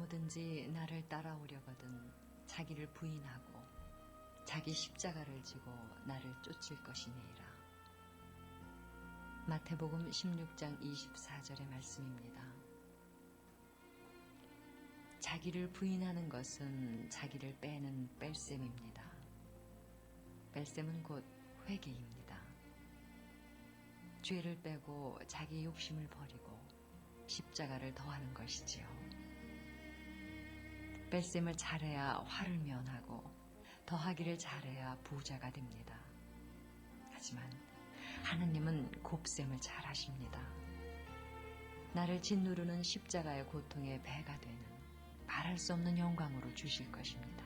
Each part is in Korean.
누구든지 나를 따라오려거든 자기를 부인하고 자기 십자가를 지고 나를 쫓을 것이니라. 마태복음 16장 24절의 말씀입니다. 자기를 부인하는 것은 자기를 빼는 뺄셈입니다. 뺄셈은 곧 회개입니다. 죄를 빼고 자기 욕심을 버리고 십자가를 더하는 것이지요. 뺄셈을 잘해야 화를 면하고 더하기를 잘해야 부자가 됩니다. 하지만 하느님은 곱셈을 잘하십니다. 나를 짓누르는 십자가의 고통에 배가 되는 말할 수 없는 영광으로 주실 것입니다.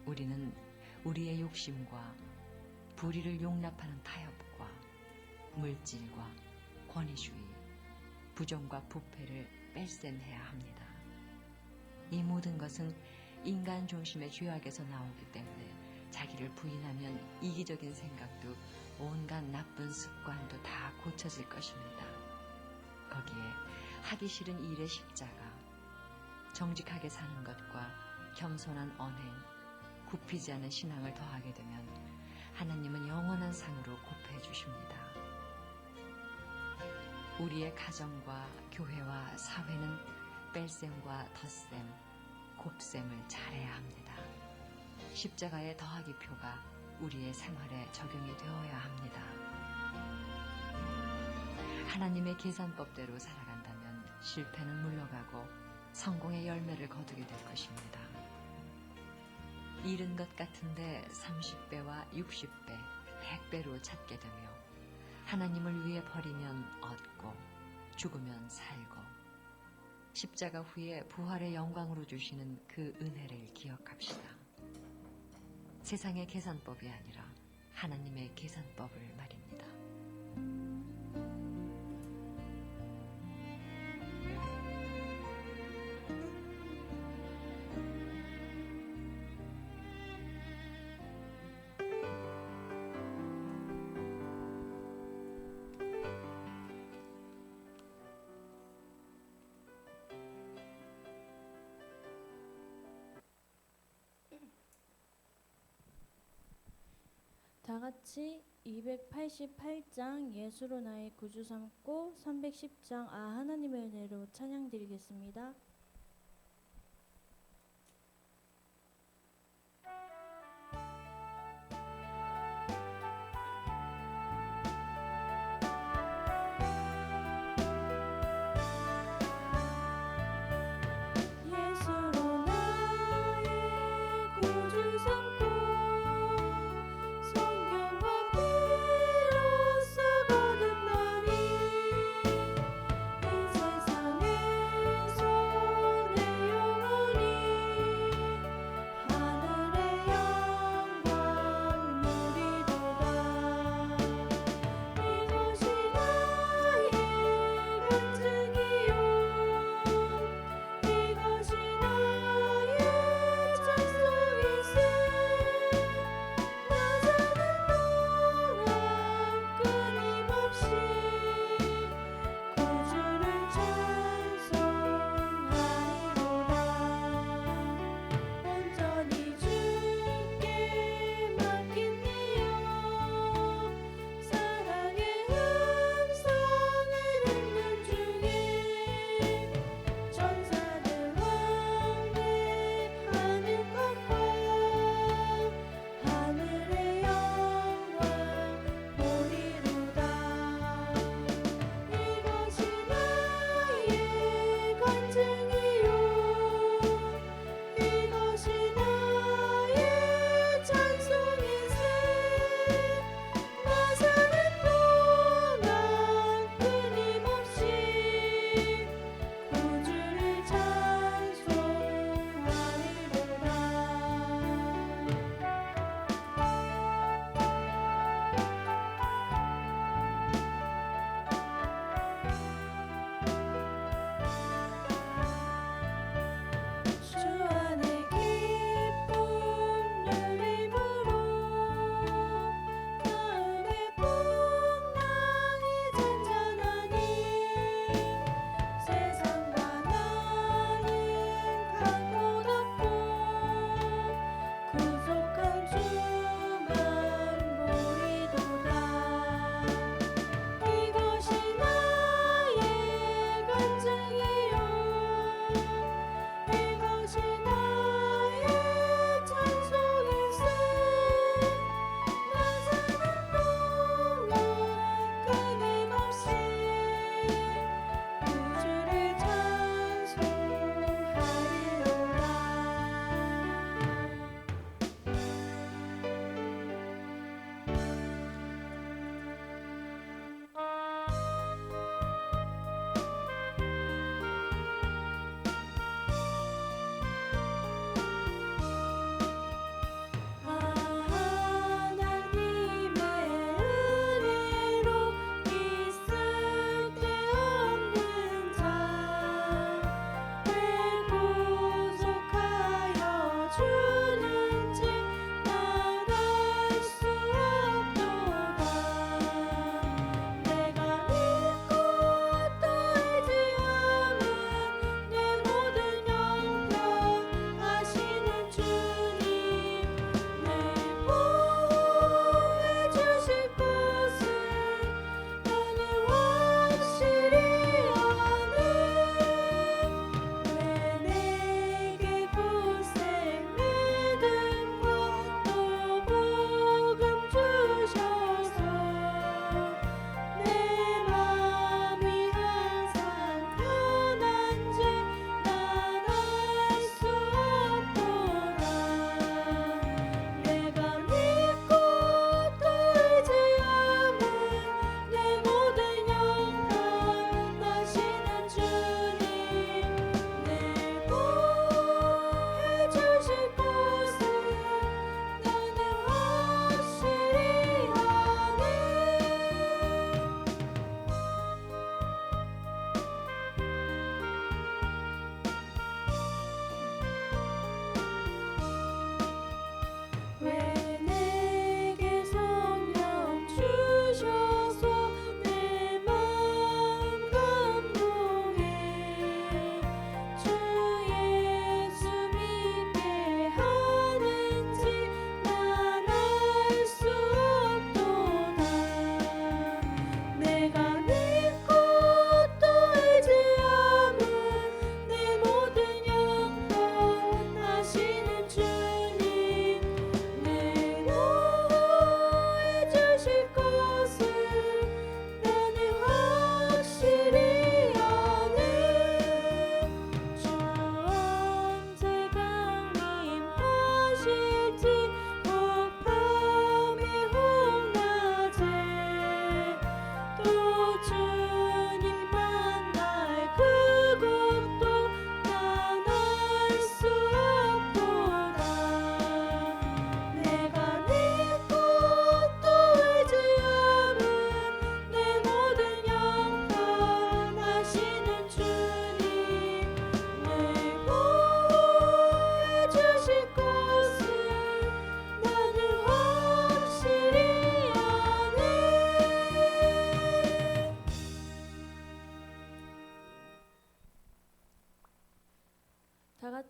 우리는 우리의 욕심과 불의를 용납하는 타협과 물질과 권위주의, 부정과 부패를 뺄셈해야 합니다. 이 모든 것은 인간 중심의 죄악에서 나오기 때문에 자기를 부인하면 이기적인 생각도 온갖 나쁜 습관도 다 고쳐질 것입니다. 거기에 하기 싫은 일의 십자가, 정직하게 사는 것과 겸손한 언행, 굽히지 않은 신앙을 더하게 되면 하나님은 영원한 상으로 곱해 주십니다. 우리의 가정과 교회와 사회는 뺄셈과 덧셈, 곱셈을 잘해야 합니다. 십자가의 더하기표가 우리의 생활에 적용이 되어야 합니다. 하나님의 계산법대로 살아간다면 실패는 물러가고 성공의 열매를 거두게 될 것입니다. 잃은 것 같은데 30배와 60배, 100배로 찾게 되며 하나님을 위해 버리면 얻고 죽으면 살고 십자가 후에 부활의 영광으로 주시는 그 은혜를 기억합시다. 세상의 계산법이 아니라 하나님의 계산법을 말입니다. 다 같이 288장 예수로 나의 구주 삼고 310장 하나님의 은혜로 찬양 드리겠습니다. 예수로 나의 구주 삼고 성령과 피로써 거듭나니 이 세상에서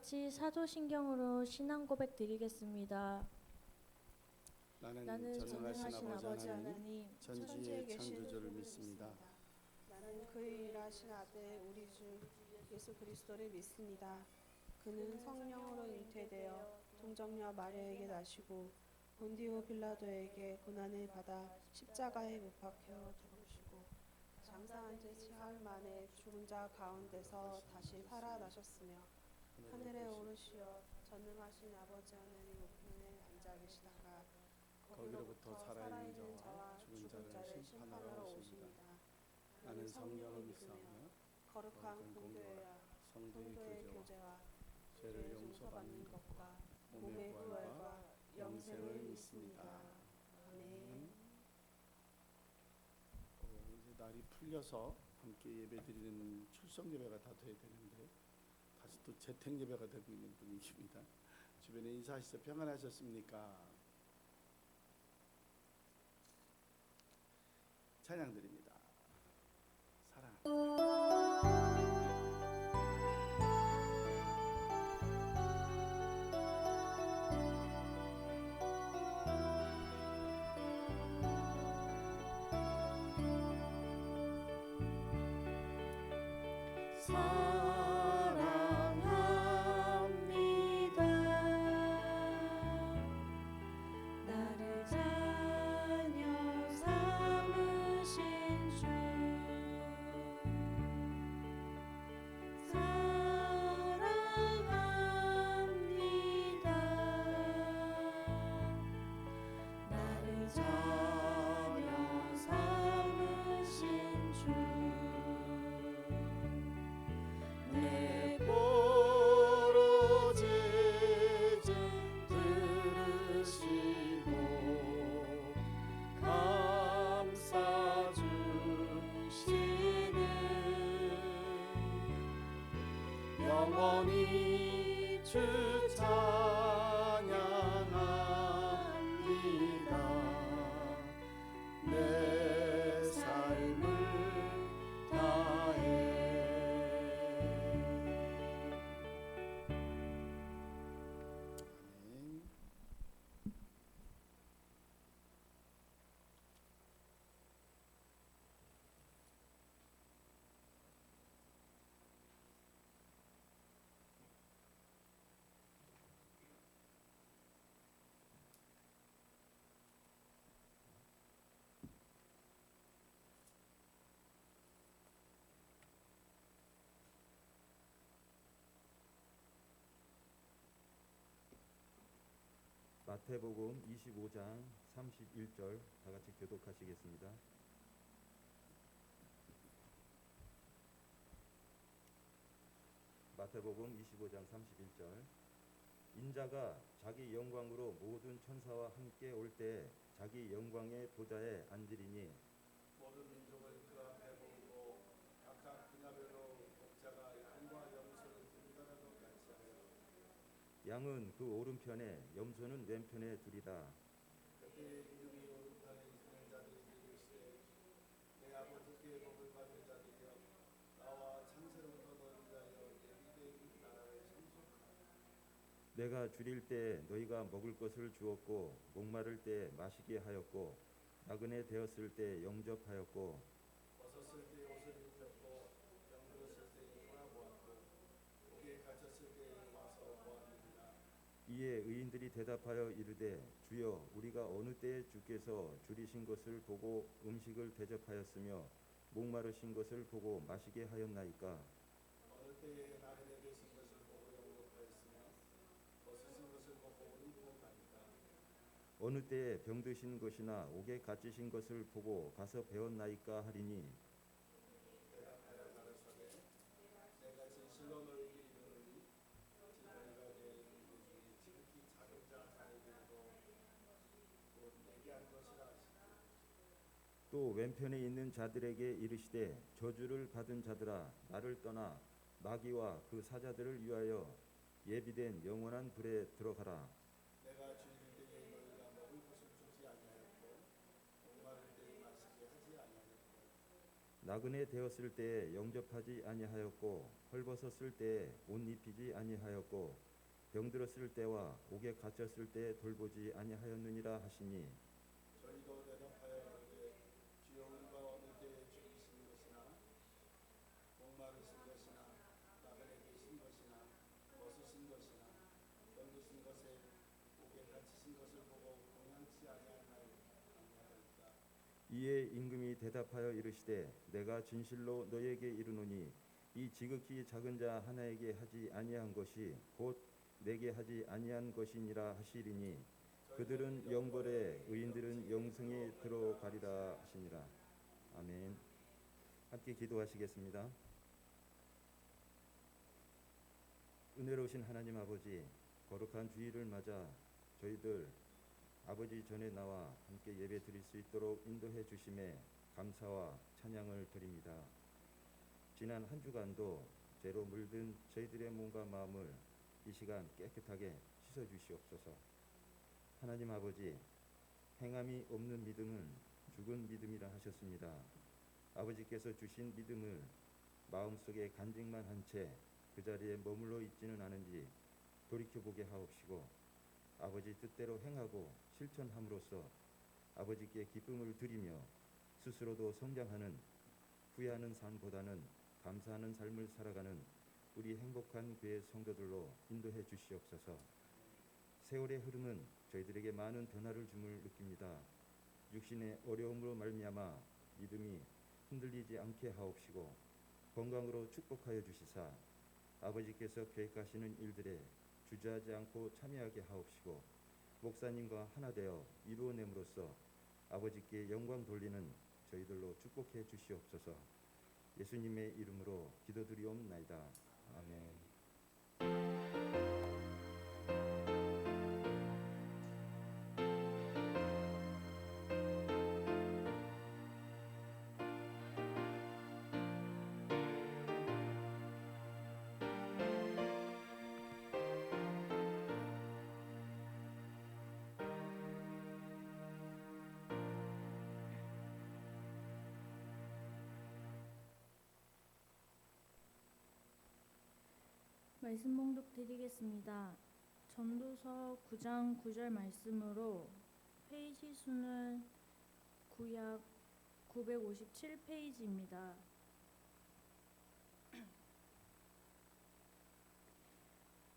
같이 사도신경으로 신앙 고백 드리겠습니다. 나는 전능하신 아버지 하나님, 천지의 창조주를 믿습니다. 나는 그의 일하신 아들 우리 주 예수 그리스도를 믿습니다. 그는 성령으로 잉태되어 동정녀 마리아에게 나시고 본디오 빌라도에게 고난을 받아 십자가에 못 박혀 죽으시고 장사한 지 사흘 만에 죽은 자 가운데서 다시 살아나셨으며 하늘에 오르시어 전능하신 아버지 하나님 우편에 앉아 계시다가 거기로부터 살아있는 자와 죽은 자를 심판하러 오십니다. 나는 성령을 믿사오며 거룩한 공교회와 성도의 교제와 죄를 용서받는 것과 몸의 부활과 영생을 믿습니다. 아멘. 이제 날이 풀려서 함께 예배드리는 출석 예배가 다 돼야 되는데 다시 또 재택 예배가 되고 있는 분위기입니다. 주변에 인사하시죠. 평안하셨습니까? 찬양 드립니다. 사랑. 사랑합니다. 나를 자녀 삼으신 주 사랑합니다. 나를 자녀 삼으신 주 내 부르짖음 들으시고 감싸 주시는 영원히 주 찬양합니다. 내 삶을 다해 아멘. 마태복음 25장 31절 다 같이 교독하시겠습니다. 마태복음 25장 31절 인자가 자기 영광으로 모든 천사와 함께 올 때 자기 영광의 보좌에 앉으리니 모든 민족을 그 앞에 모으고 각각 분야별로 목자가 양과 염소를 분별하는 것 같이 하여 양은 그 오른편에 염소는 왼편에 두리라. 그때 이름이 오른편에 있는 자들이 이르시되 내 아버지께 복을 받은 자들이여 나와 창세로부터 너를 위하여 예비된 나라를 상속하라. 내가 줄일 때 너희가 먹을 것을 주었고 목마를 때 마시게 하였고 나그네 되었을 때 영접하였고 벗었을 때 옷을 입혔고 병들었을 때 돌아보았고 옥에 갇혔을 때 와서 보았느니라. 이에 의인들이 대답하여 이르되 주여 우리가 어느 때에 주께서 줄이신 것을 보고 음식을 대접하였으며 목마르신 것을 보고 마시게 하였나이까. 어느 때에 나그네 되신 것을 보고 영접하였으며 벗으신 것을 보고 옷 입었나이까. 어느 때에 병드신 것이나 옥에 갇히신 것을 보고 가서 배웠나이까 하리니 대답하여 가라사대 내가 진실로 너희에게 이르노니 너희가 내 이름을 중에 지극히 작은 자 자에게도 곧 내게 한 것이라 하시고 또 왼편에 있는 자들에게 이르시되 저주를 받은 자들아 나를 떠나 마귀와 그 사자들을 위하여 예비된 영원한 불에 들어가라. 내가 주일 때에 너희가 먹을 것을 주지 아니하였고 목마를 때에 마시게 하지 아니하였고 나그네 되었을 때에 영접하지 아니하였고 헐벗었을 때에 옷 입히지 아니하였고 병들었을 때와 옥에 갇혔을 때에 돌보지 아니하였느니라 하시니 저희도 대답하여 이르되 주여 우리가 어느 때에 죽이신 것이나 목마르신 것이나 나그네 되신 것이나 벗으신 것이나 병드신 것에 옥에 갇히신 것을 보고 동양치 아니하였나이까. 이에 임금이 대답하여 이르시되 내가 진실로 너에게 이르노니 이 지극히 작은 자 하나에게 하지 아니한 것이 곧 내게 하지 아니한 것이니라 하시리니 그들은 영벌에 의인들은 영생에 들어가리라 하시니라. 아멘. 함께 기도하시겠습니다. 은혜로우신 하나님 아버지, 거룩한 주일을 맞아 저희들 아버지 전에 나와 함께 예배 드릴 수 있도록 인도해 주심에 감사와 찬양을 드립니다. 지난 한 주간도 죄로 물든 저희들의 몸과 마음을 이 시간 깨끗하게 씻어 주시옵소서. 하나님 아버지, 행함이 없는 믿음은 죽은 믿음이라 하셨습니다. 아버지께서 주신 믿음을 마음속에 간직만 한 채 그 자리에 머물러 있지는 않은지 돌이켜보게 하옵시고 아버지 뜻대로 행하고 실천함으로써 아버지께 기쁨을 드리며 스스로도 성장하는 후회하는 삶보다는 감사하는 삶을 살아가는 우리 행복한 교회 성도들로 인도해 주시옵소서. 세월의 흐름은 저희들에게 많은 변화를 줌을 느낍니다. 육신의 어려움으로 말미암아 믿음이 흔들리지 않게 하옵시고 건강으로 축복하여 주시사 아버지께서 계획하시는 일들에 주저하지 않고 참여하게 하옵시고 목사님과 하나 되어 이루어냄으로써 아버지께 영광 돌리는 저희들로 축복해 주시옵소서. 예수님의 이름으로 기도드리옵나이다. 아멘. 말씀 봉독 드리겠습니다. 전도서 9장 9절 말씀으로 페이지 수는 구약 957페이지입니다.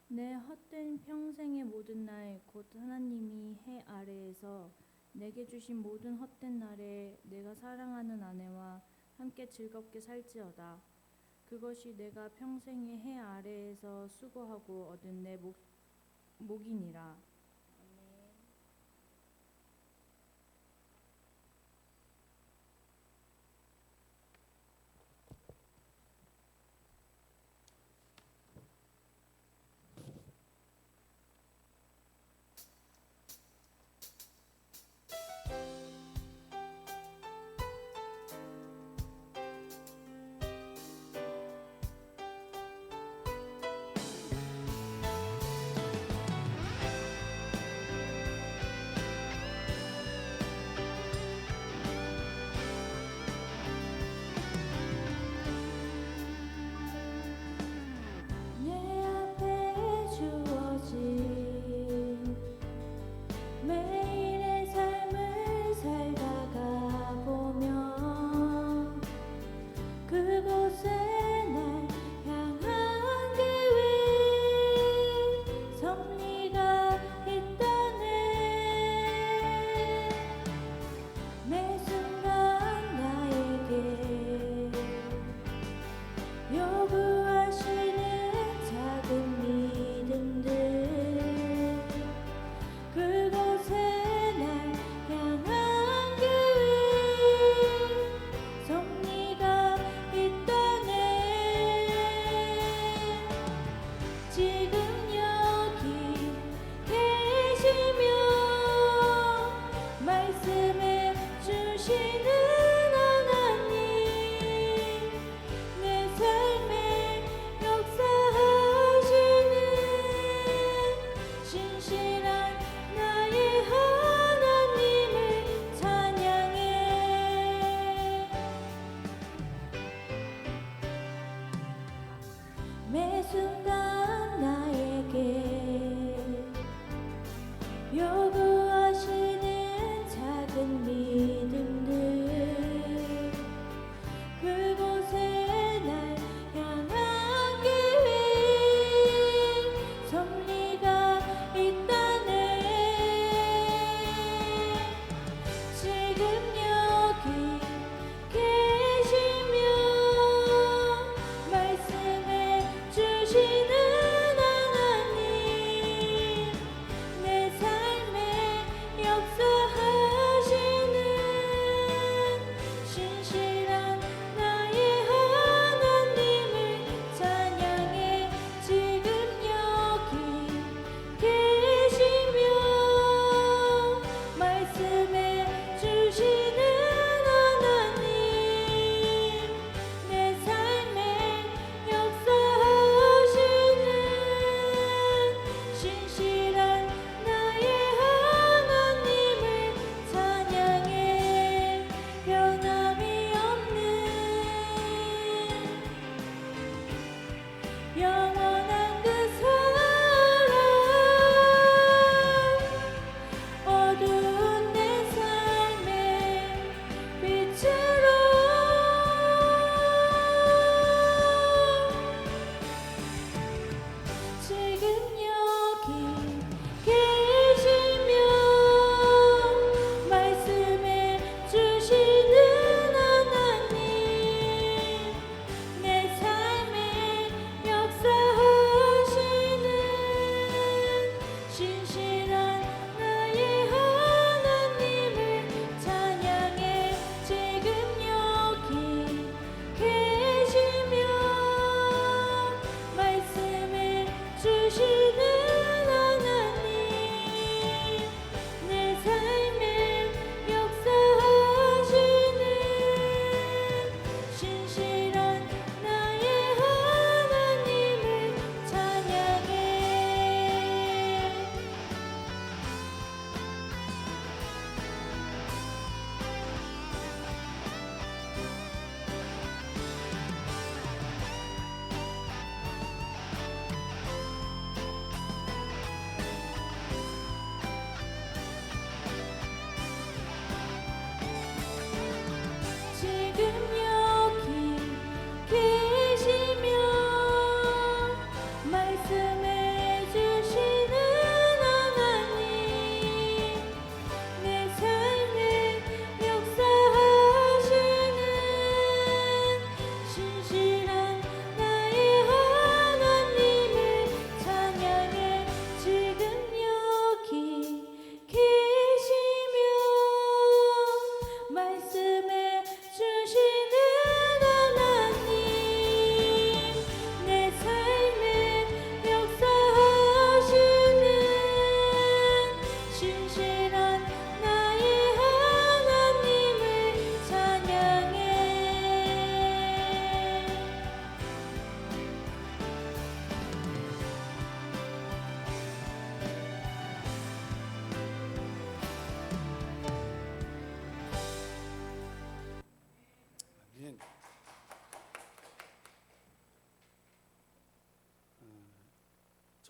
내 헛된 평생의 모든 날 곧 하나님이 해 아래에서 내게 주신 모든 헛된 날에 내가 사랑하는 아내와 함께 즐겁게 살지어다. 그것이 내가 평생의 해 아래에서 수고하고 얻은 내 목이니라.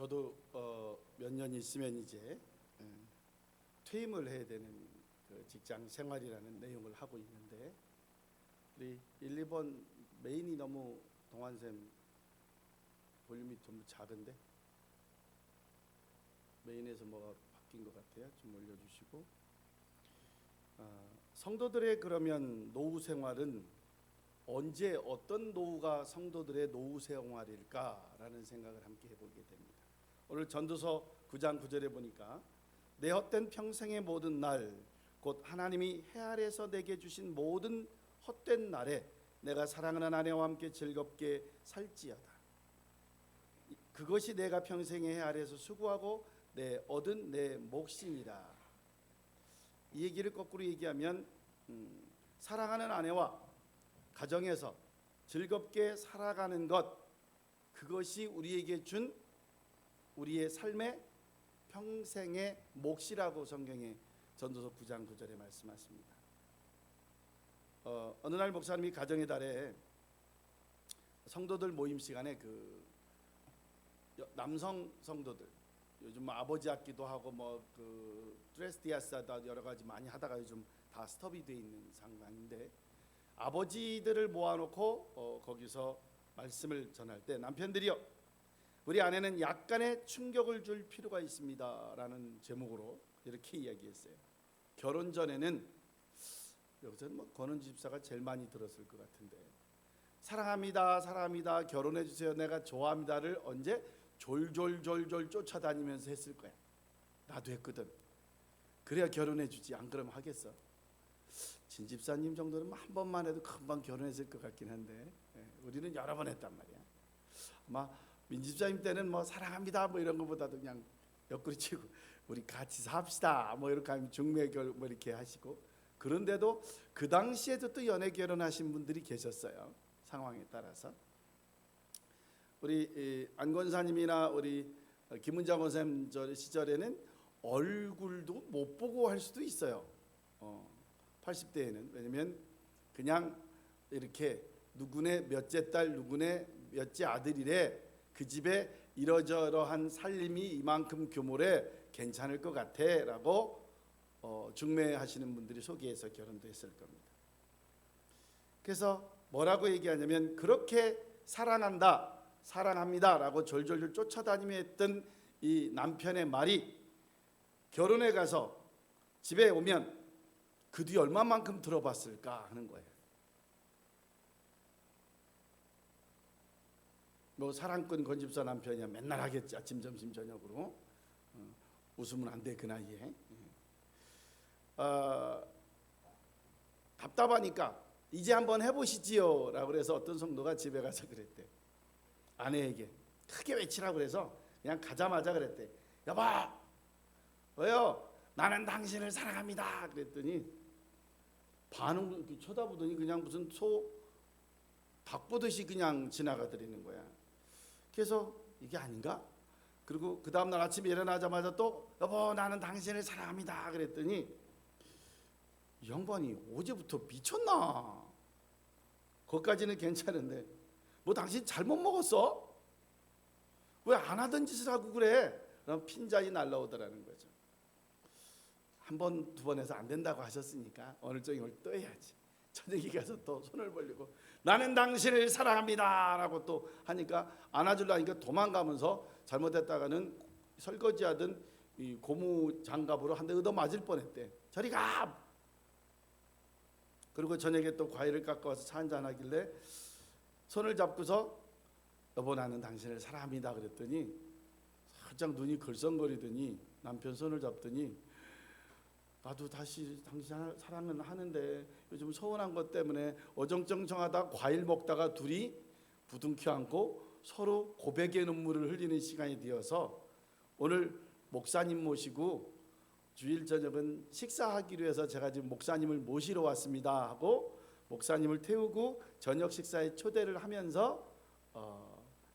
저도 몇 년 있으면 이제 퇴임을 해야 되는 그 직장 생활이라는 내용을 하고 있는데, 우리 1, 2번 메인이 너무 동환쌤 볼륨이 좀 작은데 메인에서 뭐가 바뀐 것 같아요. 좀 올려주시고. 성도들의 그러면 노후 생활은 언제 어떤 노후가 성도들의 노후 생활일까라는 생각을 함께 해보게 됩니다. 오늘 전도서 9장 9절에 보니까 내 헛된 평생의 모든 날 곧 하나님이 해 아래에서 내게 주신 모든 헛된 날에 내가 사랑하는 아내와 함께 즐겁게 살지어다. 그것이 내가 평생의 해 아래에서 수고하고 내 얻은 내 몫이니라. 이 얘기를 거꾸로 얘기하면 사랑하는 아내와 가정에서 즐겁게 살아가는 것, 그것이 우리에게 준 우리의 삶의 평생의 몫이라고 성경에 전도서 9장 9절에 말씀하십니다. 어느 날 목사님이 가정의 달에 성도들 모임 시간에 그 남성 성도들, 요즘 뭐 아버지 학기도 하고 뭐 그 트레스디아스다 여러 가지 많이 하다가 요즘 다 스톱이 돼 있는 상황인데, 아버지들을 모아놓고 거기서 말씀을 전할 때 남편들이요, 우리 아내는 약간의 충격을 줄 필요가 있습니다라는 제목으로 이렇게 이야기했어요. 결혼 전에는, 여기서는 뭐 권은지 집사가 제일 많이 들었을 것 같은데, 사랑합니다, 사랑합니다, 결혼해 주세요, 내가 좋아합니다를 언제 졸졸졸졸 쫓아다니면서 했을 거야. 나도 했거든. 그래야 결혼해 주지, 안 그러면 하겠어? 진 집사님 정도는 한 번만 해도 금방 결혼했을 것 같긴 한데, 우리는 여러 번 했단 말이야. 아마 민 집사님 때는 뭐 사랑합니다 뭐 이런 것보다도 그냥 옆구리 치고 우리 같이 삽시다 뭐 이렇게 하면 중매결 뭐 이렇게 하시고, 그런데도 그 당시에도 또 연애 결혼하신 분들이 계셨어요. 상황에 따라서. 우리 안권사님이나 우리 김은자 원사님 시절에는 얼굴도 못 보고 할 수도 있어요. 80대에는. 왜냐면 그냥 이렇게 누구네 몇째 딸, 누구네 몇째 아들이래, 그 집에 이러저러한 살림이 이만큼 규모래, 괜찮을 것 같아 라고 중매하시는 분들이 소개해서 결혼도 했을 겁니다. 그래서 뭐라고 얘기하냐면, 그렇게 사랑한다, 사랑합니다 라고 졸졸졸 쫓아다니며 했던 이 남편의 말이 결혼해 가서 집에 오면 그 뒤 얼마만큼 들어봤을까 하는 거예요. 뭐 사랑꾼 건집사 남편이야 맨날 하겠지, 아침 점심 저녁으로. 웃으면 안 돼 그 나이에. 답답하니까 이제 한번 해보시지요 라고 그래서 어떤 성도가 집에 가서 그랬대. 아내에게 크게 외치라고 그래서 그냥 가자마자 그랬대. 여보, 왜요? 나는 당신을 사랑합니다. 그랬더니 반응 이렇게 쳐다보더니 그냥 무슨 소 닭 보듯이 그냥 지나가더라는 거야. 그래서 이게 아닌가? 그리고 그 다음날 아침에 일어나자마자 또 여보, 나는 당신을 사랑합니다. 그랬더니 이 양반이 어제부터 미쳤나? 거기까지는 괜찮은데 뭐 당신 잘못 먹었어? 왜 안 하던 짓을 하고 그래? 그럼 핀잔이 날라오더라는 거죠. 한 번, 두 번 해서 안 된다고 하셨으니까 오늘 저녁을 또 해야지. 저녁에 가서 또 손을 벌리고 나는 당신을 사랑합니다 라고 또 하니까 안아주려니까 도망가면서 잘못했다가는 설거지하던 이 고무 장갑으로 한 대 얻어 맞을 뻔했대. 저리 가! 그리고 저녁에 또 과일을 깎아와서 차 한잔 하길래 손을 잡고서 여보, 나는 당신을 사랑합니다 그랬더니 살짝 눈이 걸썽거리더니 남편 손을 잡더니 나도 다시 당신 사랑은 하는데 요즘 서운한 것 때문에 어정쩡쩡하다 과일 먹다가 둘이 부둥켜 안고 서로 고백의 눈물을 흘리는 시간이 되어서 오늘 목사님 모시고 주일 저녁은 식사하기로 해서 제가 지금 목사님을 모시러 왔습니다 하고 목사님을 태우고 저녁 식사에 초대를 하면서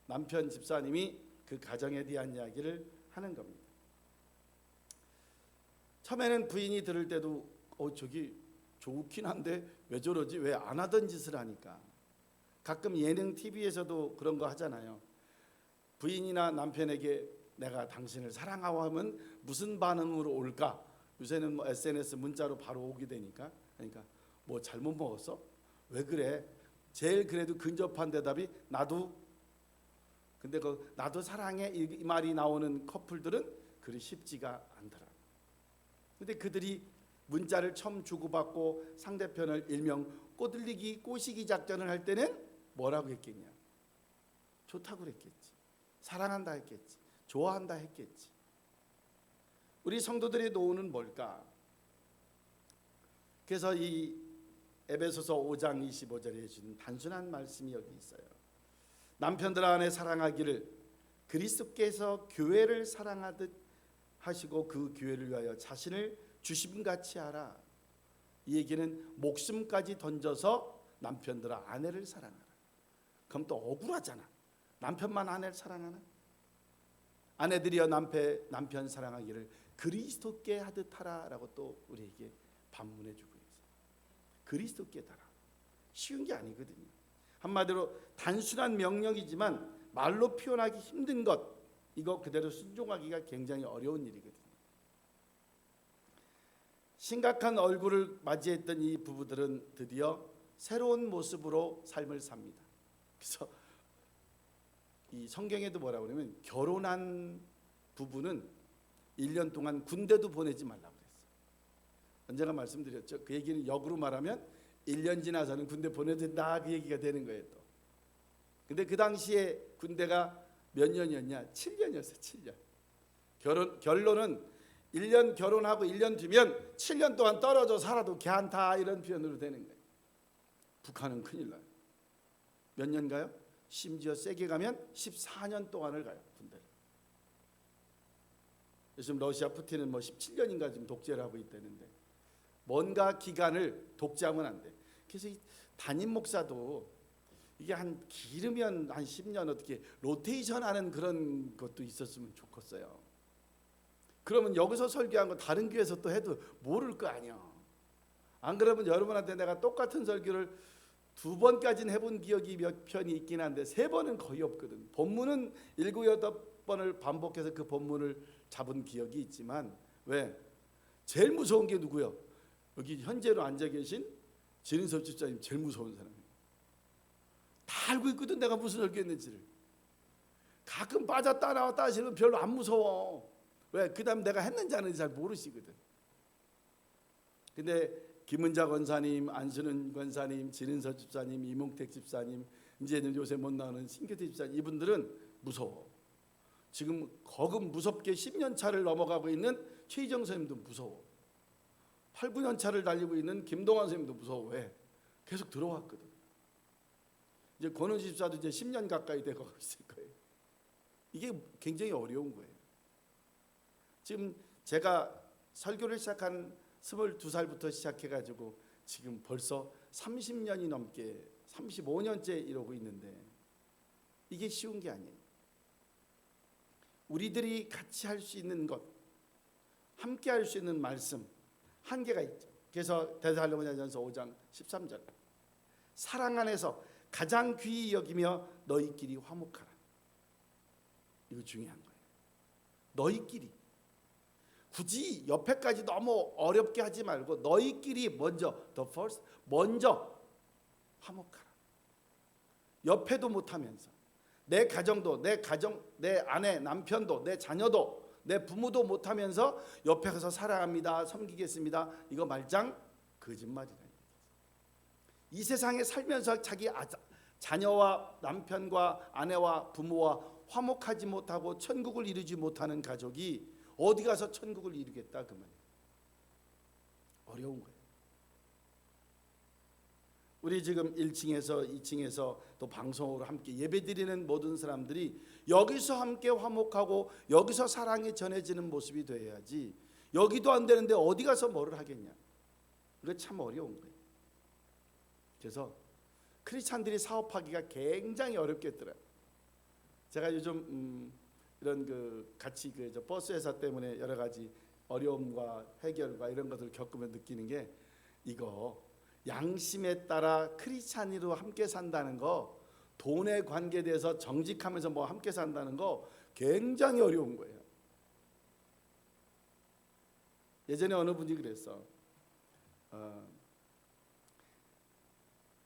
남편 집사님이 그 가정에 대한 이야기를 하는 겁니다. 처음에는 부인이 들을 때도 저기 좋긴 한데 왜 저러지? 왜 안 하던 짓을 하니까. 가끔 예능 TV에서도 그런 거 하잖아요. 부인이나 남편에게 내가 당신을 사랑하고 하면 무슨 반응으로 올까? 요새는 뭐 SNS 문자로 바로 오게 되니까. 그러니까 뭐 잘못 먹었어? 왜 그래? 제일 그래도 근접한 대답이 나도. 근데 그 나도 사랑해 이 말이 나오는 커플들은 그리 쉽지가 않더라. 근데 그들이 문자를 처음 주고받고 상대편을 일명 꼬들리기 꼬시기 작전을 할 때는 뭐라고 했겠냐? 좋다고 그랬겠지. 사랑한다 했겠지. 좋아한다 했겠지. 우리 성도들의 노후는 뭘까? 그래서 이 에베소서 5장 25절에 해주는 단순한 말씀이 여기 있어요. 남편들 안에 사랑하기를 그리스도께서 교회를 사랑하듯 하시고 그 교회를 위하여 자신을 주심같이 하라. 이 얘기는 목숨까지 던져서 남편들아 아내를 사랑하라. 그럼 또 억울하잖아. 남편만 아내를 사랑하나? 아내들이여 남편 사랑하기를 그리스도께 하듯 하라라고 또 우리에게 반문해 주고 있어요. 그리스도께 따라. 쉬운 게 아니거든요. 한마디로 단순한 명령이지만 말로 표현하기 힘든 것, 이거 그대로 순종하기가 굉장히 어려운 일이거든요. 심각한 얼굴을 맞이했던 이 부부들은 드디어 새로운 모습으로 삶을 삽니다. 그래서 이 성경에도 뭐라고 그러면 결혼한 부부는 1년 동안 군대도 보내지 말라고 그랬어요. 언젠가 말씀드렸죠. 그 얘기는 역으로 말하면 1년 지나서는 군대 보내도 된다 그 얘기가 되는 거예요 또. 근데 그 당시에 군대가 몇 년이었냐? 7년이었어요. 7년. 결론은 1년 결혼하고 1년 뒤면 7년 동안 떨어져 살아도 괜찮다 이런 표현으로 되는 거예요. 북한은 큰일 나요. 몇 년 가요? 심지어 세게 가면 14년 동안을 가요. 군대를. 요즘 러시아 푸틴은 뭐 17년인가 지금 독재를 하고 있다는데 뭔가 기간을 독재하면 안 돼. 그래서 이 담임 목사도 이게 길으면 한 10년 어떻게 로테이션 하는 그런 것도 있었으면 좋겠어요. 그러면 여기서 설교한 거 다른 교회에서 또 해도 모를 거 아니야. 안 그러면 여러분한테 내가 똑같은 설교를 2번까지는 해본 기억이 몇 편이 있긴 한데 3번은 거의 없거든. 본문은 7, 8번을 반복해서 그 본문을 잡은 기억이 있지만 왜? 제일 무서운 게 누구요? 여기 현재로 앉아 계신 진인섭 집사님 제일 무서운 사람이에요. 다 알고 있거든 내가 무슨 설교했는지를. 가끔 빠졌다 나왔다 하시면 별로 안 무서워. 왜? 그 다음 내가 했는지 안 했는지 잘 모르시거든. 근데 김은자 권사님, 안순은 권사님, 진은서 집사님, 이몽택 집사님, 이제는 요새 못 나오는 신교태 집사님, 이분들은 무서워. 지금 거금 무섭게 10년 차를 넘어가고 있는 최희정 선생님도 무서워. 8, 9년 차를 달리고 있는 김동환 선생님도 무서워. 왜? 계속 들어왔거든. 이제 권은 집사도 이제 10년 가까이 되고 있을 거예요. 이게 굉장히 어려운 거예요. 지금 제가 설교를 시작한 22살부터 시작해가지고 지금 벌써 30년이 넘게 35년째 이러고 있는데 이게 쉬운 게 아니에요. 우리들이 같이 할 수 있는 것, 함께 할 수 있는 말씀 한계가 있죠. 그래서 데살로니가전서 5장 13절 사랑 안에서 가장 귀히 여기며 너희끼리 화목하라. 이거 중요한 거예요. 너희끼리 굳이 옆에까지 너무 어렵게 하지 말고 너희끼리 먼저 the first 먼저 화목하라. 옆에도 못하면서 내 가정도 내 아내 남편도 내 자녀도 내 부모도 못하면서 옆에 가서 사랑합니다 섬기겠습니다 이거 말짱 거짓말이라. 이 세상에 살면서 자기 자녀와 남편과 아내와 부모와 화목하지 못하고 천국을 이루지 못하는 가족이 어디 가서 천국을 이루겠다 그 말이에요. 어려운 거예요. 우리 지금 1층에서 2층에서 또 방송으로 함께 예배드리는 모든 사람들이 여기서 함께 화목하고 여기서 사랑이 전해지는 모습이 돼야지 여기도 안 되는데 어디 가서 뭐를 하겠냐. 이거 참 어려운 거예요. 그래서 크리스찬들이 사업하기가 굉장히 어렵겠더라고요. 제가 요즘 이런 같이 버스 회사 때문에 여러 가지 어려움과 해결과 이런 것들을 겪으면 느끼는 게 이거 양심에 따라 크리스찬으로 함께 산다는 거 돈에 관계돼서 정직하면서 뭐 함께 산다는 거 굉장히 어려운 거예요. 예전에 어느 분이 그랬어.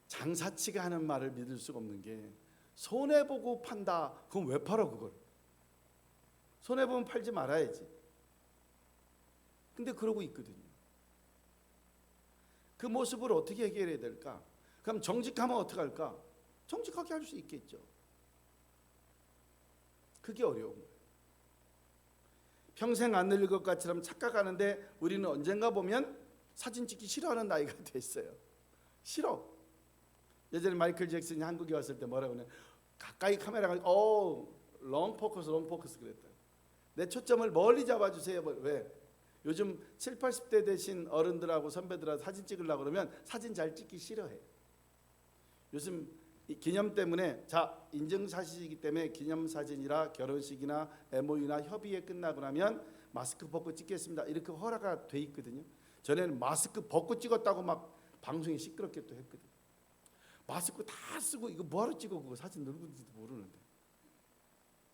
장사치가 하는 말을 믿을 수가 없는 게 손해보고 판다. 그럼 왜 팔아 그걸? 손해보면 팔지 말아야지. 근데 그러고 있거든요. 그 모습을 어떻게 해결해야 될까? 그럼 정직하면 어떻게 할까? 정직하게 할 수 있겠죠. 그게 어려운 거예요. 평생 안 늙을 것 같처럼 착각하는데 우리는 언젠가 보면 사진 찍기 싫어하는 나이가 됐어요. 싫어. 예전에 마이클 잭슨이 한국에 왔을 때 뭐라고 그러냐, 가까이 카메라가 롱 포커스 그랬다. 내 초점을 멀리 잡아주세요. 왜? 요즘 7, 80대 되신 어른들하고 선배들하고 사진 찍으려고 그러면 사진 잘 찍기 싫어해. 요즘 기념 때문에 인증사실이기 때문에 기념사진이라 결혼식이나 MOU나 협의회 끝나고 나면 마스크 벗고 찍겠습니다. 이렇게 허락가 돼 있거든요. 전에는 마스크 벗고 찍었다고 막 방송에 시끄럽게 또 했거든요. 마스크 다 쓰고 이거 뭐하러 찍어 그거 사진 누군지도 모르는데.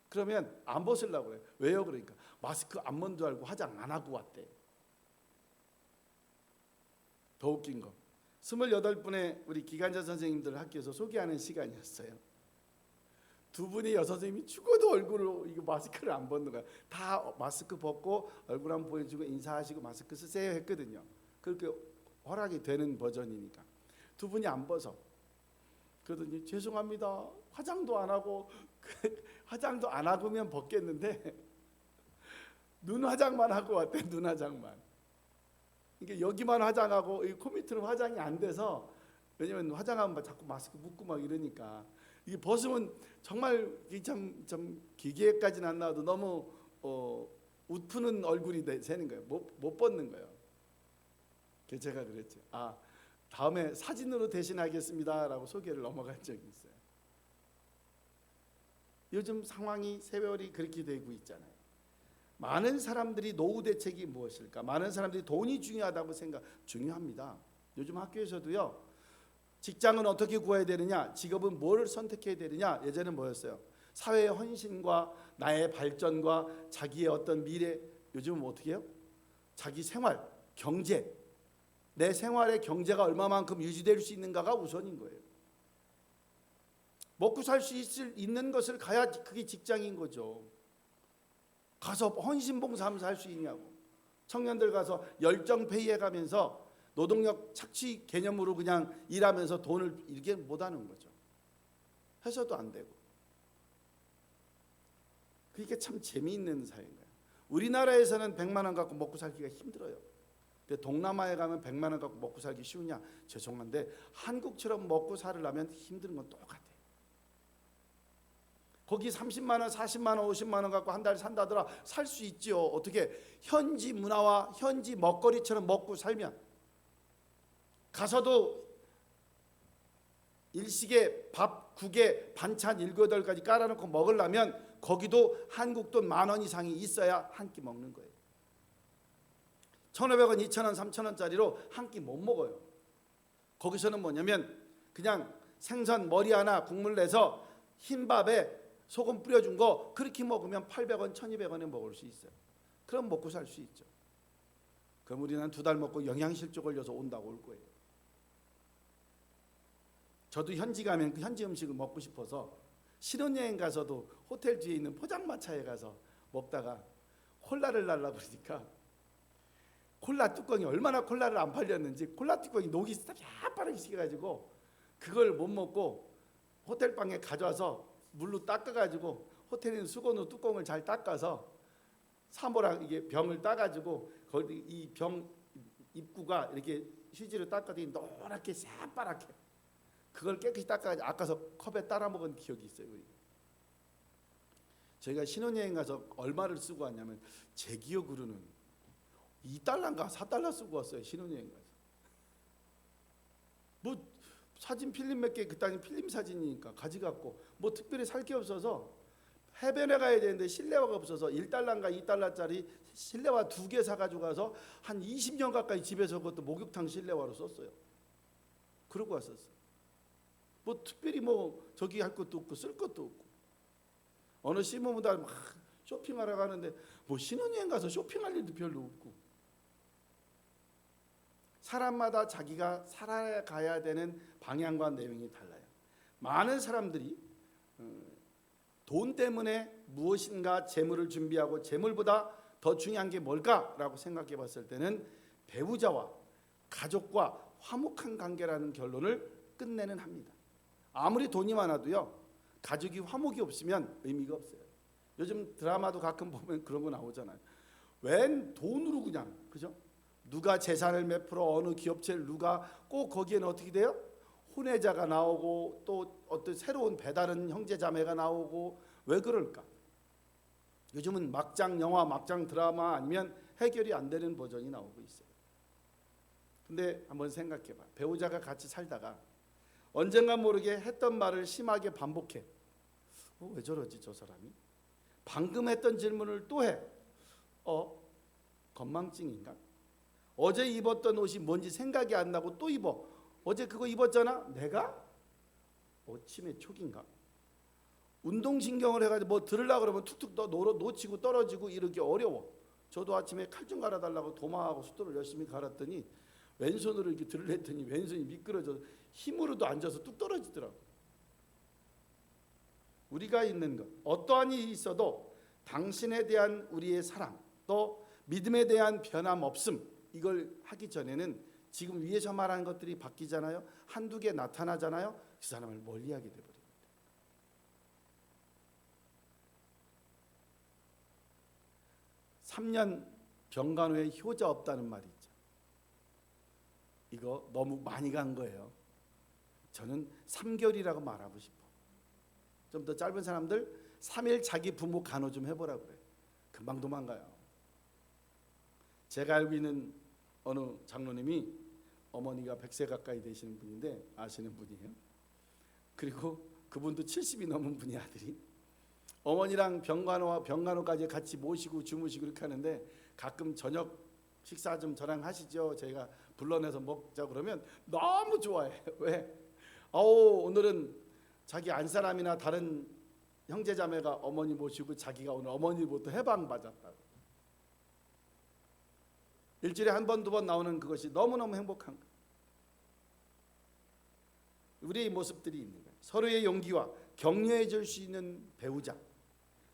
그러면 안 벗으려고 그래요. 왜요? 그러니까 마스크 안 먼저 알고 화장 안 하고 왔대. 더 웃긴 거 28분의 우리 기간자 선생님들 학교에서 소개하는 시간이었어요. 두 분이 여선생님이 죽어도 얼굴로 이거 마스크를 안 벗는 거야. 다 마스크 벗고 얼굴 한번 보여주고 인사하시고 마스크 쓰세요 했거든요. 그렇게 허락이 되는 버전이니까 두 분이 안 벗어. 그러더니 죄송합니다. 화장도 안 하고 화장도 안 하고면 벗겠는데 눈 화장만 하고 왔대. 눈 화장만. 그러니까 여기만 화장하고 이 코 밑으로 화장이 안 돼서, 왜냐면 화장하면 자꾸 마스크 묶고 막 이러니까 이게 벗으면 정말 참 기계까지는 안 나와도 너무 웃푸는 얼굴이 되는 거예요. 못 벗는 거예요. 그래서 제가 그랬죠. 다음에 사진으로 대신하겠습니다라고 소개를 넘어간 적이 있어요. 요즘 상황이 세월이 그렇게 되고 있잖아요. 많은 사람들이 노후 대책이 무엇일까? 많은 사람들이 돈이 중요하다고 중요합니다. 요즘 학교에서도요. 직장은 어떻게 구해야 되느냐? 직업은 뭘 선택해야 되느냐? 예전에는 뭐였어요? 사회의 헌신과 나의 발전과 자기의 어떤 미래. 요즘은 어떻게 해요? 자기 생활, 경제. 내 생활의 경제가 얼마만큼 유지될 수 있는가가 우선인 거예요. 먹고 살 수 있는 것을 가야 그게 직장인 거죠. 가서 헌신봉사하면서 할 수 있냐고. 청년들 가서 열정페이에 가면서 노동력 착취 개념으로 그냥 일하면서 돈을 이렇게 못하는 거죠. 해서도 안 되고. 그러니까 참 재미있는 사회인 거예요. 우리나라에서는 100만 원 갖고 먹고 살기가 힘들어요. 근데 동남아에 가면 100만 원 갖고 먹고 살기 쉬우냐? 죄송한데 한국처럼 먹고 살으려면 힘든 건 똑같아요. 거기 30만 원, 40만 원, 50만 원 갖고 한 달 산다더라. 살 수 있지요. 어떻게? 현지 문화와 현지 먹거리처럼 먹고 살면. 가서도 일식에 밥, 국에 반찬 7, 8가지 깔아놓고 먹으려면 거기도 한국 돈 10,000원 이상이 있어야 한 끼 먹는 거예요. 1,500원, 2,000원, 3,000원짜리로 한 끼 못 먹어요. 거기서는 뭐냐면 그냥 생선 머리 하나 국물 내서 흰밥에 소금 뿌려준 거 그렇게 먹으면 800원, 1,200원에 먹을 수 있어요. 그럼 먹고 살 수 있죠. 그럼 우리는 한 2달 먹고 영양실조 걸려서 온다고 올 거예요. 저도 현지 가면 그 현지 음식을 먹고 싶어서 신혼여행 가서도 호텔 뒤에 있는 포장마차에 가서 먹다가 콜라를 달라고 그러니까 콜라 뚜껑이 얼마나 콜라를 안 팔렸는지 콜라 뚜껑이 녹이 빠르게 식어가지고 그걸 못 먹고 호텔 방에 가져와서 물로 닦아가지고 호텔에 있는 수건으로 뚜껑을 잘 닦아서 사모랑 이게 병을 따가지고 거기 이 병 입구가 이렇게 휴지로 닦아더니 노랗게 새파랗게 그걸 깨끗이 닦아가지고 아까서 컵에 따라 먹은 기억이 있어요. 우리. 저희가 신혼여행 가서 얼마를 쓰고 왔냐면 제 기억으로는 2달러인가 4달러 쓰고 왔어요. 신혼여행 가서. 뭐 사진 필름 몇 개 그땅에 필름 사진이니까 가져갔고 뭐 특별히 살 게 없어서 해변에 가야 되는데 실내화가 없어서 1달러인가 2달러짜리 실내화 2개 사가지고 가서 한 20년 가까이 집에서 그것도 목욕탕 실내화로 썼어요. 그러고 왔었어요. 뭐 특별히 뭐 저기 할 것도 없고 쓸 것도 없고 어느 신문보다 막 쇼핑하러 가는데 뭐 신혼여행 가서 쇼핑할 일도 별로 없고. 사람마다 자기가 살아가야 되는 방향과 내용이 달라요. 많은 사람들이 돈 때문에 무엇인가 재물을 준비하고 재물보다 더 중요한 게 뭘까라고 생각해 봤을 때는 배우자와 가족과 화목한 관계라는 결론을 끝내는 합니다. 아무리 돈이 많아도요, 가족이 화목이 없으면 의미가 없어요. 요즘 드라마도 가끔 보면 그런 거 나오잖아요. 웬 돈으로 그냥, 그죠? 누가 재산을 몇 프로, 어느 기업체를 누가, 꼭 거기에는 어떻게 돼요? 혼외자가 나오고 또 어떤 새로운 배다른 형제자매가 나오고. 왜 그럴까? 요즘은 막장 영화, 막장 드라마 아니면 해결이 안 되는 버전이 나오고 있어요. 근데 한번 생각해봐. 배우자가 같이 살다가 언젠가 모르게 했던 말을 심하게 반복해. 왜 저러지 저 사람이? 방금 했던 질문을 또 해. 건망증인가? 어제 입었던 옷이 뭔지 생각이 안 나고 또 입어. 어제 그거 입었잖아. 내가? 치매 초기인가? 운동신경을 해가지고 뭐 들으려고 그러면 툭툭 놓치고 떨어지고 이러기 어려워. 저도 아침에 칼 좀 갈아달라고 도마하고 숫돌을 열심히 갈았더니 왼손으로 이렇게 들으려 했더니 왼손이 미끄러져서 힘으로도 앉아서 뚝 떨어지더라고. 우리가 있는 것, 어떠한 일이 있어도 당신에 대한 우리의 사랑, 또 믿음에 대한 변함없음, 이걸 하기 전에는 지금 위에서 말하는 것들이 바뀌잖아요. 한두 개 나타나잖아요. 그 사람을 멀리하게 돼버립니다. (3년) 병간 후에 효자 없다는 말이 있죠. 이거 너무 많이 간 거예요. 저는 3개월이라고 말하고 싶어. 좀 더 짧은 사람들 3일 자기 부모 간호 좀 해보라고 그래. 금방 도망가요. 제가 알고 있는 어느 장로님이 어머니가 100세 가까이 되시는 분인데 아시는 분이에요. 그리고 그분도 70이 넘은 분이 아들이. 어머니랑 병간호까지 같이 모시고 주무시고 그렇게 하는데 가끔 저녁 식사 좀 저랑 하시죠. 제가 불러내서 먹자 그러면 너무 좋아해. 왜? 오늘은 자기 안사람이나 다른 형제자매가 어머니 모시고 자기가 오늘 어머니부터 해방받았다고. 일주일에 한 번, 두 번 나오는 그것이 너무너무 행복한 거예요. 우리의 모습들이 있는 거예요. 서로의 용기와 격려해 줄 수 있는 배우자,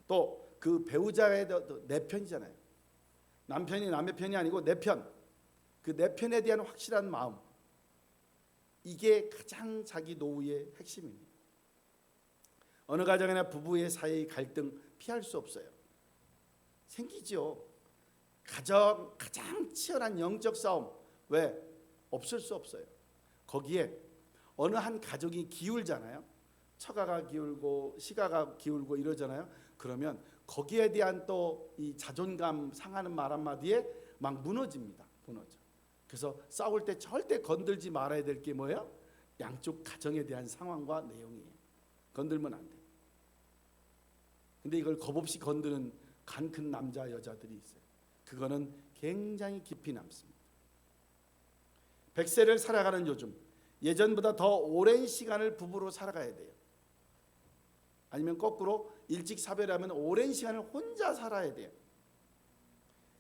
또 그 배우자의 내 편이잖아요. 남편이 남의 편이 아니고 내 편, 그 내 편에 대한 확실한 마음, 이게 가장 자기 노후의 핵심입니다. 어느 가정이나 부부의 사이의 갈등 피할 수 없어요. 생기죠. 가장 치열한 영적 싸움, 왜? 없을 수 없어요. 거기에 어느 한 가족이 기울잖아요. 처가가 기울고 시가가 기울고 이러잖아요. 그러면 거기에 대한 또 이 자존감 상하는 말 한마디에 막 무너집니다. 무너져. 그래서 싸울 때 절대 건들지 말아야 될 게 뭐예요? 양쪽 가정에 대한 상황과 내용이에요. 건들면 안 돼. 근데 이걸 겁없이 건드는 간 큰 남자 여자들이 있어요. 그거는 굉장히 깊이 남습니다. 100세를 살아가는 요즘, 예전보다 더 오랜 시간을 부부로 살아가야 돼요. 아니면 거꾸로 일찍 사별하면 오랜 시간을 혼자 살아야 돼요.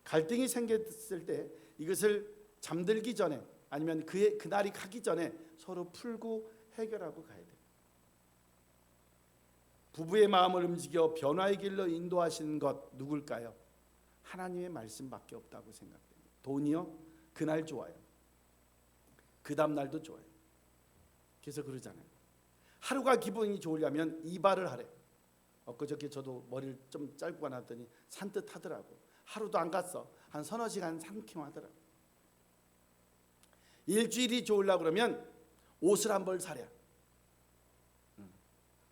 갈등이 생겼을 때 이것을 잠들기 전에 아니면 그날이 가기 전에 서로 풀고 해결하고 가야 돼요. 부부의 마음을 움직여 변화의 길로 인도하시는 것 누굴까요? 하나님의 말씀밖에 없다고 생각됩니다. 돈이요? 그날 좋아요. 그 다음 날도 좋아요. 그래서 그러잖아요. 하루가 기분이 좋으려면 이발을 하래. 엊그저께 저도 머리를 좀 짧고 나왔더니 산뜻하더라고. 하루도 안 갔어. 한 서너 시간 상쾌하더라고. 일주일이 좋으려고 그러면 옷을 한 벌 사랴.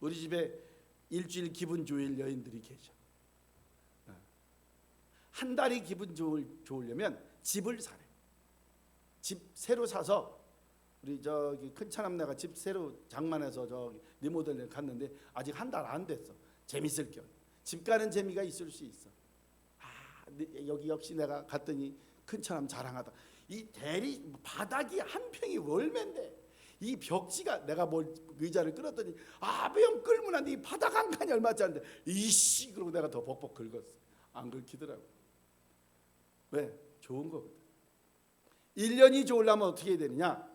우리 집에 일주일 기분 좋을 여인들이 계셔. 한 달이 기분 좋으려면 집을 사래. 집 새로 사서 우리 저기 큰 차남네가 집 새로 장만해서 저기 리모델링 갔는데 아직 한 달 안 됐어. 재밌을 겸. 집 가는 재미가 있을 수 있어. 여기 역시 내가 갔더니 큰 차남 자랑하다. 이 대리 바닥이 한 평이 월매인데 이 벽지가 내가 뭘 의자를 끌었더니 아병 끌면 안 돼. 이 바닥 한 칸이 얼마짜리인데 이씨 그러고 내가 더 벅벅 긁었어. 안 긁히더라고. 왜? 좋은 거거든. 1년이 좋으려면 어떻게 해야 되느냐?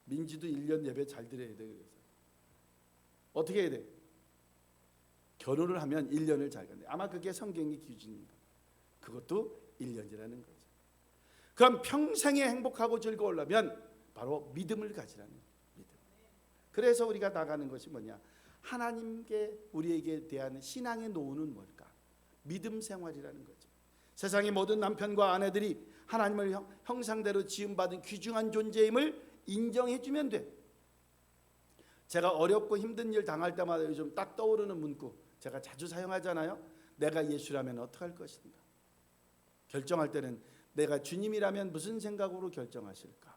민지도 1년 예배 잘 드려야 돼. 그래서 어떻게 해야 돼? 결혼을 하면 1년을 잘 간대. 아마 그게 성경의 기준입니다. 그것도 1년이라는 거죠. 그럼 평생에 행복하고 즐거우려면 바로 믿음을 가지라는 거예요. 믿음. 그래서 우리가 나가는 것이 뭐냐? 하나님께 우리에게 대한 신앙의 노후는 뭘까? 믿음 생활이라는 거죠. 세상의 모든 남편과 아내들이 하나님을 형상대로 지음받은 귀중한 존재임을 인정해주면 돼. 제가 어렵고 힘든 일 당할 때마다 요즘 딱 떠오르는 문구 제가 자주 사용하잖아요. 내가 예수라면 어떡할 것인가. 결정할 때는 내가 주님이라면 무슨 생각으로 결정하실까?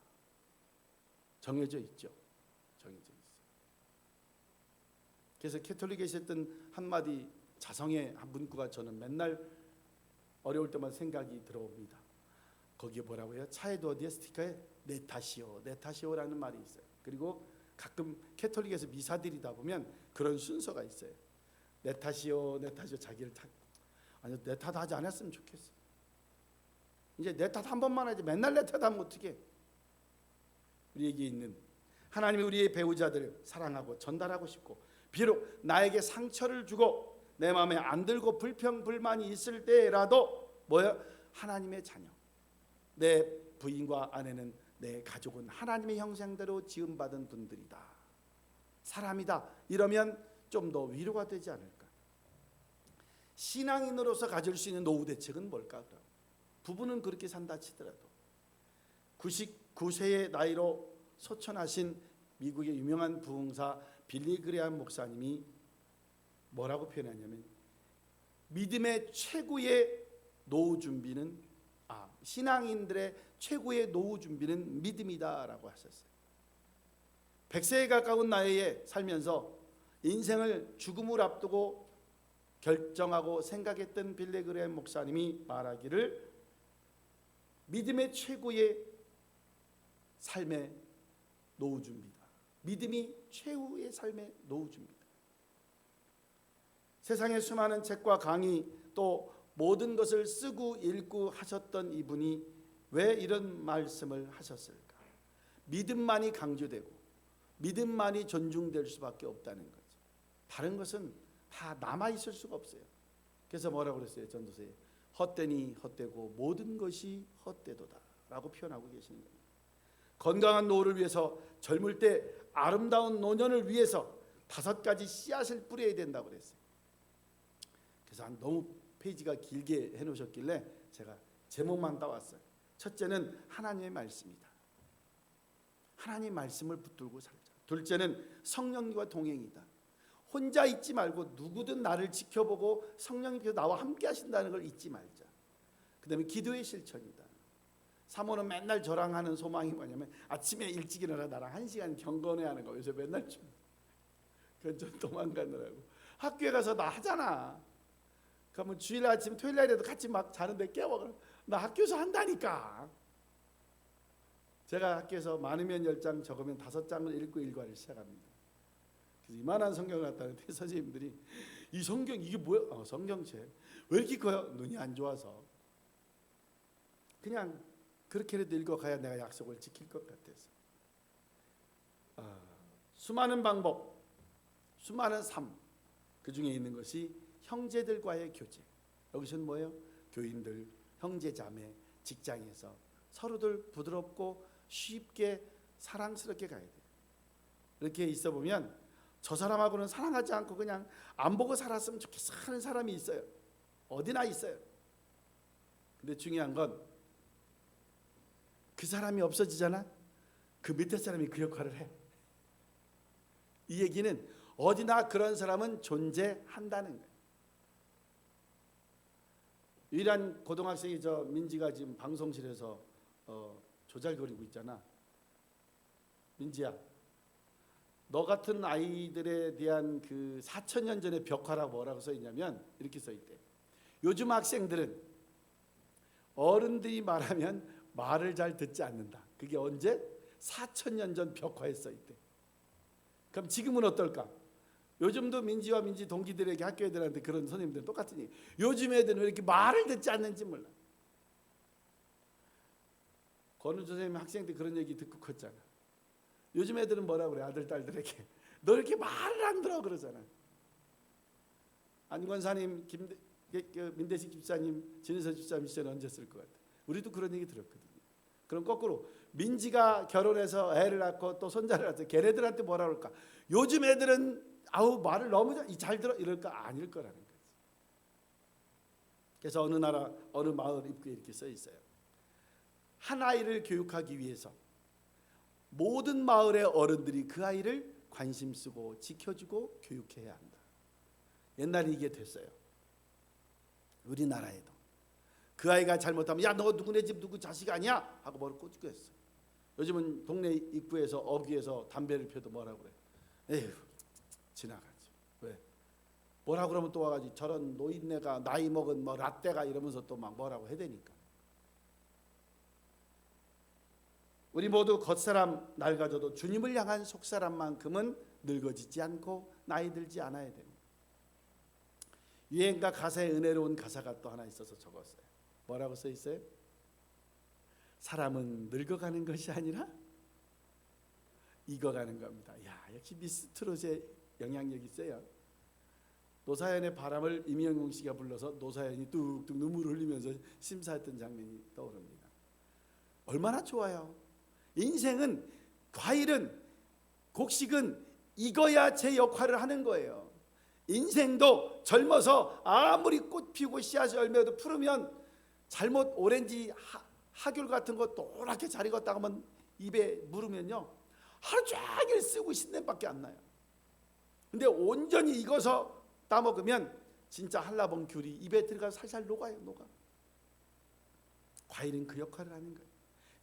정해져 있죠. 정해져 있어요. 그래서 캐톨릭에 있었던 한마디 자성의 한 문구가 저는 맨날 어려울 때마다 생각이 들어옵니다. 거기에 뭐라고 해요? 차에도 어디에 스티커에 내 탓이요, 내 탓이요라는 말이 있어요. 그리고 가끔 캐톨릭에서 미사 드리다 보면 그런 순서가 있어요. 내 탓이요, 내 탓이요. 자기를 탓. 아니 내 탓 하지 않았으면 좋겠어. 이제 내 탓 한 번만 하지 맨날 내 탓하면 어떻게? 우리에게 있는 하나님이 우리의 배우자들을 사랑하고 전달하고 싶고 비록 나에게 상처를 주고 내 마음에 안 들고 불평 불만이 있을 때라도 뭐야? 하나님의 자녀. 내 부인과 아내는 내 가족은 하나님의 형상대로 지음받은 분들이다. 사람이다. 이러면 좀 더 위로가 되지 않을까? 신앙인으로서 가질 수 있는 노후 대책은 뭘까? 그럼 부부는 그렇게 산다 치더라도 99세의 나이로 소천하신 미국의 유명한 부흥사 빌리 그레함 목사님이 뭐라고 표현하냐면 믿음의 최고의 노후 준비는 신앙인들의 최고의 노후 준비는 믿음이다라고 하셨어요. 100세에 가까운 나이에 살면서 인생을 죽음을 앞두고 결정하고 생각했던 빌리 그레함 목사님이 말하기를 믿음의 최고의 삶의 노후 준비다. 믿음이 최후의 삶의 노후 준비다. 세상의 수많은 책과 강의 또 모든 것을 쓰고 읽고 하셨던 이분이 왜 이런 말씀을 하셨을까? 믿음만이 강조되고 믿음만이 존중될 수밖에 없다는 거죠. 다른 것은 다 남아있을 수가 없어요. 그래서 뭐라고 그랬어요? 전도서에 헛되니 헛되고 모든 것이 헛되도다 라고 표현하고 계시는 거예요. 건강한 노후를 위해서 젊을 때 아름다운 노년을 위해서 5가지 씨앗을 뿌려야 된다고 그랬어요. 그래서 너무 페이지가 길게 해놓으셨길래 제가 제목만 따왔어요. 첫째는 하나님의 말씀이다. 하나님의 말씀을 붙들고 살자. 둘째는 성령님과 동행이다. 혼자 있지 말고 누구든 나를 지켜보고 성령님께서 나와 함께 하신다는 걸 잊지 말자. 그 다음에 기도의 실천이다. 사모는 맨날 저랑 하는 소망이 뭐냐면 아침에 일찍 일어나 나랑 1시간 경건회 하는 거. 요새 맨날 좀 그건 좀 도망가느라고. 학교에 가서 나 하잖아. 그러면 주일 아침 토요일 날에도 같이 막 자는데 깨워. 나 학교에서 한다니까. 제가 학교에서 많으면 10장 적으면 5장을 읽고 일과를 시작합니다. 그래서 이만한 성경을 갖다는데 선생님들이 이 성경 이게 뭐야? 성경책 왜 이렇게 커요? 눈이 안 좋아서. 그냥 그렇게라도 읽어가야 내가 약속을 지킬 것 같아서. 수많은 방법, 수많은 삶, 그 중에 있는 것이 형제들과의 교제. 여기서는 뭐예요? 교인들, 형제자매, 직장에서 서로들 부드럽고 쉽게 사랑스럽게 가야 돼요. 이렇게 있어 보면 저 사람하고는 사랑하지 않고 그냥 안 보고 살았으면 좋겠어 하는 사람이 있어요. 어디나 있어요. 근데 중요한 건 그 사람이 없어지잖아. 그 밑에 사람이 그 역할을 해. 이 얘기는 어디나 그런 사람은 존재한다는 거예요. 유일한 고등학생이 저 민지가 지금 방송실에서 조잘거리고 있잖아. 민지야, 너 같은 아이들에 대한 그 4,000년 전의 벽화라고 뭐라고 써 있냐면 이렇게 써 있대. 요즘 학생들은 어른들이 말하면 말을 잘 듣지 않는다. 그게 언제? 4,000년 전 벽화에 써 있대. 그럼 지금은 어떨까? 요즘도 민지와 민지 동기들에게 학교 애들한테 그런 선생님들 똑같은 얘기. 요즘 애들은 왜 이렇게 말을 듣지 않는지 몰라. 권우 선생님 학생 때 그런 얘기 듣고 컸잖아. 요즘 애들은 뭐라 그래? 아들 딸들에게 너 이렇게 말을 안 들어 그러잖아. 안권사님, 민대식 집사님, 진은서 집사님 시절에 언제 쓸 것 같아? 우리도 그런 얘기 들었거든요. 그럼 거꾸로 민지가 결혼해서 애를 낳고 또 손자를 낳아서 걔네들한테 뭐라 그럴까? 요즘 애들은 아우 말을 너무 잘 들어 이럴까? 아닐 거라는 거지. 그래서 어느 나라 어느 마을 입구에 이렇게 써 있어요. 한 아이를 교육하기 위해서 모든 마을의 어른들이 그 아이를 관심 쓰고 지켜주고 교육해야 한다. 옛날에 이게 됐어요. 우리나라에도 그 아이가 잘못하면 야 너 누구네 집 누구 자식 아니야? 하고 뭐를 꼬집고 했어. 요즘은 동네 입구에서 어귀에서 담배를 펴도 뭐라 그래? 에휴 지나가지. 왜? 뭐라 그러면 또 와가지고 저런 노인네가 나이 먹은 뭐 라떼가 이러면서 또 막 뭐라고 해대니까. 우리 모두 겉사람 낡아져도 주님을 향한 속사람만큼은 늙어지지 않고 나이 들지 않아야 됩니다. 유행가 가사에 은혜로운 가사가 또 하나 있어서 적었어요. 뭐라고 써 있어요? 사람은 늙어가는 것이 아니라 익어가는 겁니다. 야, 역시 미스트롯의 영향력이 있어요. 노사연의 바람을 임영웅 씨가 불러서 노사연이 뚝뚝 눈물을 흘리면서 심사했던 장면이 떠오릅니다. 얼마나 좋아요. 인생은, 과일은, 곡식은 익어야 제 역할을 하는 거예요. 인생도 젊어서 아무리 꽃 피우고 씨앗이 열매도 푸르면 잘못 오렌지 하귤 같은 거 노랗게 잘 익었다 하면 입에 물으면요 하루 종일 쓰고 신냄밖에 안 나요. 근데 온전히 익어서 따먹으면 진짜 한라봉 귤이 입에 들어가서 살살 녹아요. 녹아. 과일은 그 역할을 하는 거예요.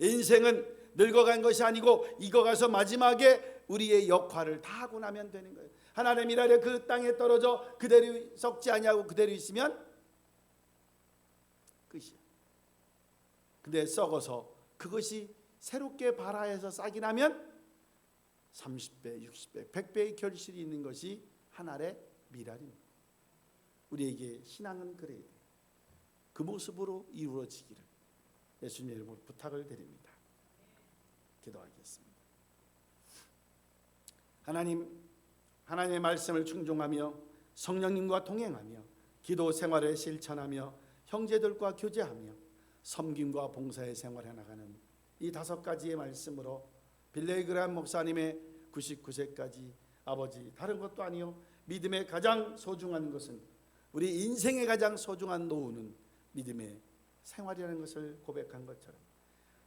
인생은 늙어간 것이 아니고 익어가서 마지막에 우리의 역할을 다 하고 나면 되는 거예요. 하나님 일하려 그 땅에 떨어져 그대로 썩지 아니하고 그대로 있으면 끝이야. 근데 썩어서 그것이 새롭게 발화해서 싹이 나면 30배, 60배, 100배의 결실이 있는 것이 한 알의 미랄입니다. 우리에게 신앙은 그래야 돼요. 그 모습으로 이루어지기를 예수님의 이름으로 부탁을 드립니다. 기도하겠습니다. 하나님의 말씀을 충종하며 성령님과 동행하며 기도 생활을 실천하며 형제들과 교제하며 섬김과 봉사의 생활을 해나가는 이 5가지의 말씀으로 빌레이 그레이엄 목사님의 99세까지 아버지 다른 것도 아니요 믿음의 가장 소중한 것은 우리 인생의 가장 소중한 노후는 믿음의 생활이라는 것을 고백한 것처럼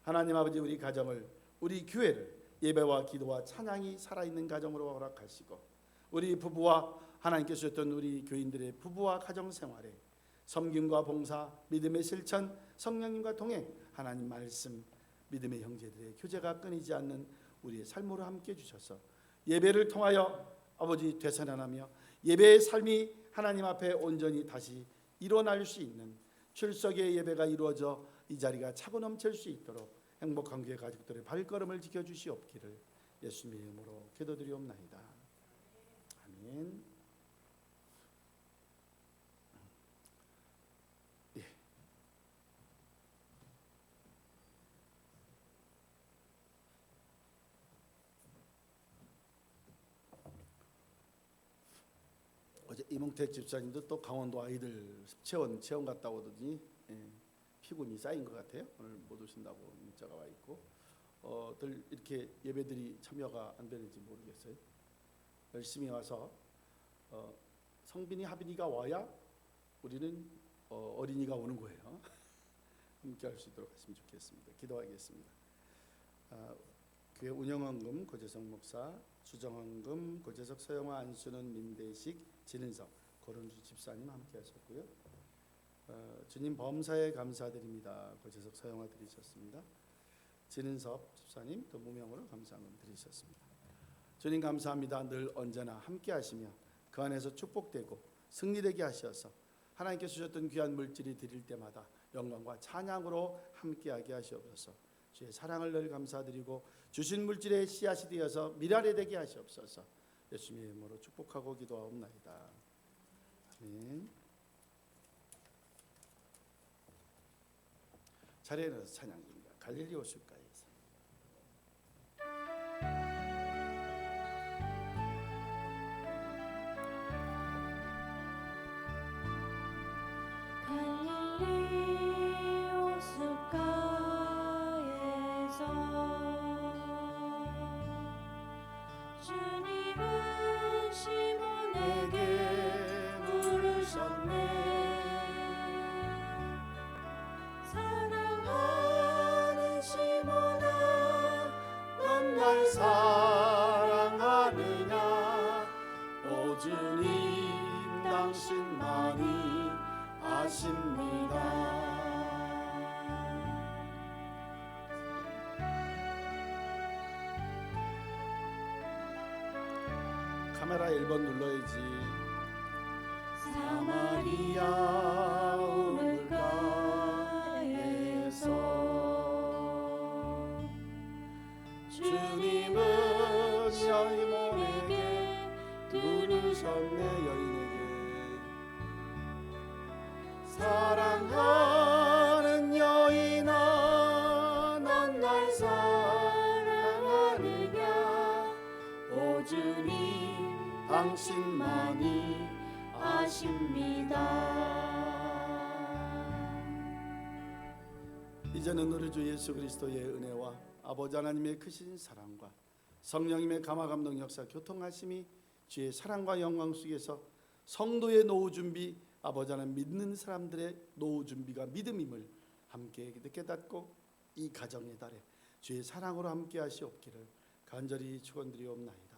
하나님 아버지 우리 가정을 우리 교회를 예배와 기도와 찬양이 살아있는 가정으로 허락하시고 우리 부부와 하나님께서 주셨던 우리 교인들의 부부와 가정생활에 섬김과 봉사, 믿음의 실천, 성령님과 동행, 하나님 말씀, 믿음의 형제들의 교제가 끊이지 않는 우리의 삶으로 함께 주셔서 예배를 통하여 아버지 되살아나며 예배의 삶이 하나님 앞에 온전히 다시 일어날 수 있는 출석의 예배가 이루어져 이 자리가 차고 넘칠 수 있도록 행복한 교회 가족들의 발걸음을 지켜주시옵기를 예수님의 이름으로 기도드리옵나이다. 아멘. 예. 어제 이몽택 집사님도 또 강원도 아이들 체험 갔다 오더니 피곤이 쌓인 것 같아요. 오늘 못 오신다고 문자가 와 있고 들 이렇게 예배들이 참여가 안 되는지 모르겠어요. 열심히 와서 성빈이 하빈이가 와야 우리는 어린이가 오는 거예요. 함께 할 수 있도록 하시면 좋겠습니다. 기도하겠습니다. 교회 운영헌금 고재석 목사, 수정헌금 고재석 서영화 안수는 민대식 진은석 고른주 집사님 함께 하셨고요. 주님 범사에 감사드립니다. 고재석 서영화 드리셨습니다. 진은석 집사님 또 무명으로 감사함 드리셨습니다. 주님 감사합니다. 늘 언제나 함께 하시며 그 안에서 축복되고 승리되게 하셔서 하나님께서 주셨던 귀한 물질이 드릴 때마다 영광과 찬양으로 함께하게 하시옵소서. 주의 사랑을 늘 감사드리고 주신 물질의 씨앗이 되어서 미랄이 되게 하시옵소서. 예수님의 이름으로 축복하고 기도하옵나이다. 아멘. 자리에 일어나서 찬양 드립니다. 갈릴리 오실까에서. 갈릴리 호숫가에서 주님은 시몬에게 물으셨네. 사랑하는 시몬아, 넌 날 사랑하느냐? 오 주님, 당신만이 아십니다. 카메라 1번 눌러야지. 사마리아 우물가에서 주님은 시몬에게 물으셨네. 여인에게 사랑하는 여인아, 넌 날 사랑하느냐? 오 주님, 당신만이 아십니다. 이제는 우리 주 예수 그리스도의 은혜와 아버지 하나님의 크신 사랑과 성령님의 감화감 능력사 교통하심이 주의 사랑과 영광 속에서 성도의 노후 준비, 아버지 하나님 믿는 사람들의 노후 준비가 믿음임을 함께 깨닫고 이 가정의 달에 주의 사랑으로 함께 하시옵기를 간절히 축원드리옵나이다.